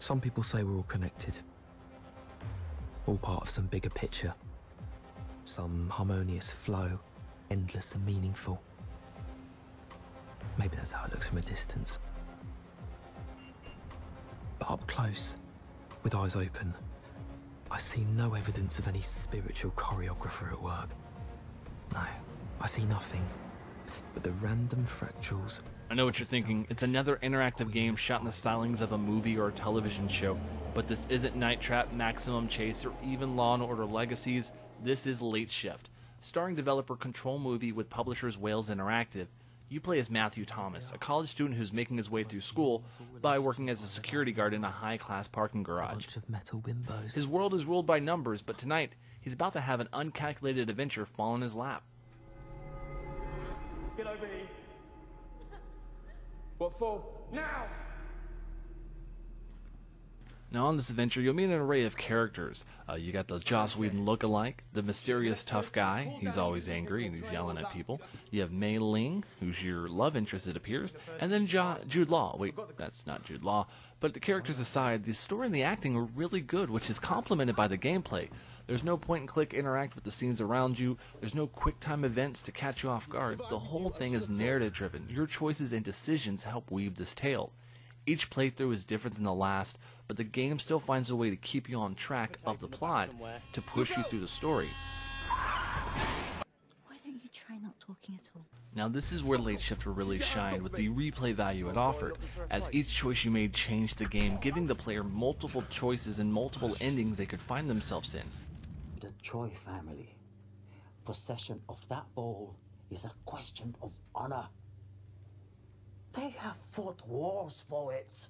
Some people say we're all connected, all part of some bigger picture, some harmonious flow, endless and meaningful. Maybe that's how it looks from a distance. But up close, with eyes open, I see no evidence of any spiritual choreographer at work. No, I see nothing but the random fractals. I know what you're thinking. It's another interactive game shot in the stylings of a movie or a television show. But this isn't Night Trap, Maximum Chase, or even Law & Order Legacies. This is Late Shift, starring developer Control Movie with publishers Wales Interactive. You play as Matthew Thomas, a college student who's making his way through school by working as a security guard in a high-class parking garage. Bunch of metal bimbos. His world is ruled by numbers, but tonight, he's about to have an uncalculated adventure fall in his lap. Get over here. What for? Now! Now on this adventure, you'll meet an array of characters. You got the Joss Whedon look-alike, the mysterious tough guy, he's always angry and he's yelling at people. You have Mei Ling, who's your love interest it appears, and then Jude Law. Wait, that's not Jude Law. But the characters aside, the story and the acting are really good, which is complemented by the gameplay. There's no point-and-click interact with the scenes around you, there's no quick-time events to catch you off guard. The whole thing is narrative-driven. Your choices and decisions help weave this tale. Each playthrough is different than the last, but the game still finds a way to keep you on track of the plot to push you through the story. Why don't you try not talking at all? Now this is where Late Shift really shined with the replay value it offered, as each choice you made changed the game, giving the player multiple choices and multiple endings they could find themselves in. The Troy family. Possession of that bowl is a question of honor. They have fought wars for it.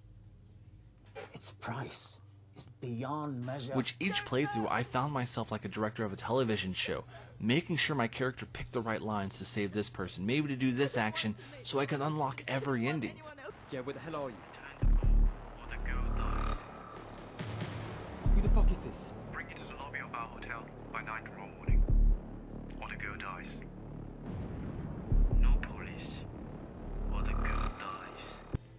Its price is beyond measure. Which each playthrough I found myself like a director of a television show, making sure my character picked the right lines to save this person, maybe to do this action, so I could unlock every ending. Yeah, where the hell are you? Or the girl dies. Who the fuck is this? Bring you to the lobby of our hotel by 9 tomorrow morning. Or the girl dies. No police. Or the girl dies.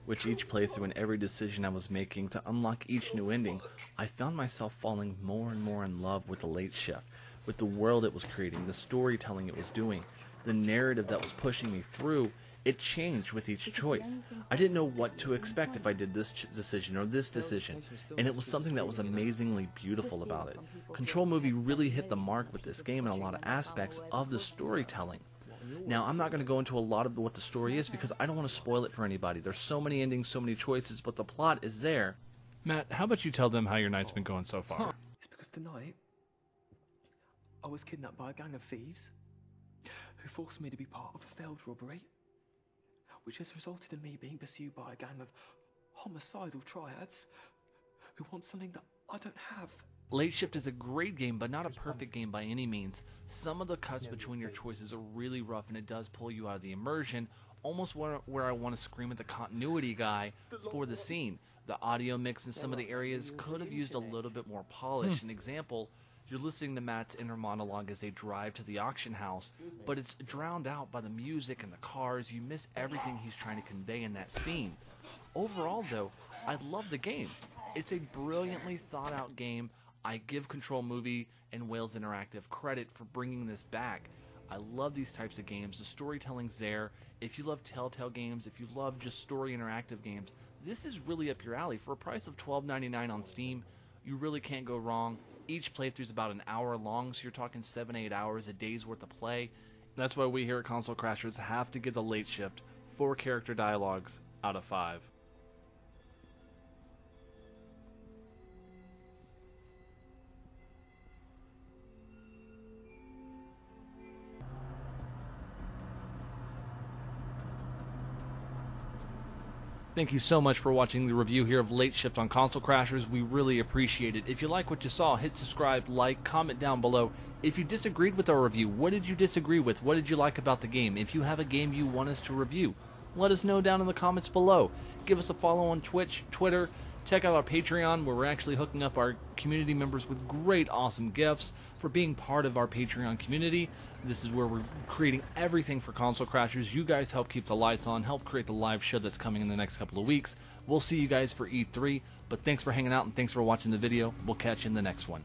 Which each playthrough and every decision I was making to unlock each new ending, I found myself falling more and more in love with the Late Shift, with the world it was creating, the storytelling it was doing, the narrative that was pushing me through. It changed with each choice. I didn't know what to expect if I did this decision or this decision, and it was something that was amazingly beautiful about it. Control Movie really hit the mark with this game in a lot of aspects of the storytelling. Now, I'm not going to go into a lot of what the story is because I don't want to spoil it for anybody. There's so many endings, so many choices, but the plot is there. Matt, how about you tell them how your night's been going so far? It's because tonight I was kidnapped by a gang of thieves who forced me to be part of a failed robbery, which has resulted in me being pursued by a gang of homicidal triads who want something that I don't have. Late Shift is a great game, but not a perfect game by any means. Some of the cuts between your choices are really rough, and it does pull you out of the immersion, almost where I want to scream at the continuity guy for the scene. The audio mix in some of the areas could have used a little bit more polish. An example, you're listening to Matt's inner monologue as they drive to the auction house, but it's drowned out by the music and the cars. You miss everything he's trying to convey in that scene. Overall, though, I love the game. It's a brilliantly thought out game. I give Control Movie and Wales Interactive credit for bringing this back. I love these types of games. The storytelling's there. If you love Telltale games, if you love just story interactive games, this is really up your alley. For a price of $12.99 on Steam, you really can't go wrong. Each playthrough is about an hour long, so you're talking 7-8 hours, a day's worth of play. That's why we here at Console Crashers have to give the Late Shift 4 character dialogues out of 5. Thank you so much for watching the review here of Late Shift on Console Crashers. We really appreciate it. If you like what you saw, hit subscribe, like, comment down below. If you disagreed with our review, what did you disagree with? What did you like about the game? If you have a game you want us to review, Let us know down in the comments below. Give us a follow on Twitch, Twitter. Check out our Patreon, where we're actually hooking up our community members with great, awesome gifts for being part of our Patreon community. This is where we're creating everything for Console Crashers. You guys help keep the lights on, help create the live show that's coming in the next couple of weeks. We'll see you guys for E3, but thanks for hanging out and thanks for watching the video. We'll catch you in the next one.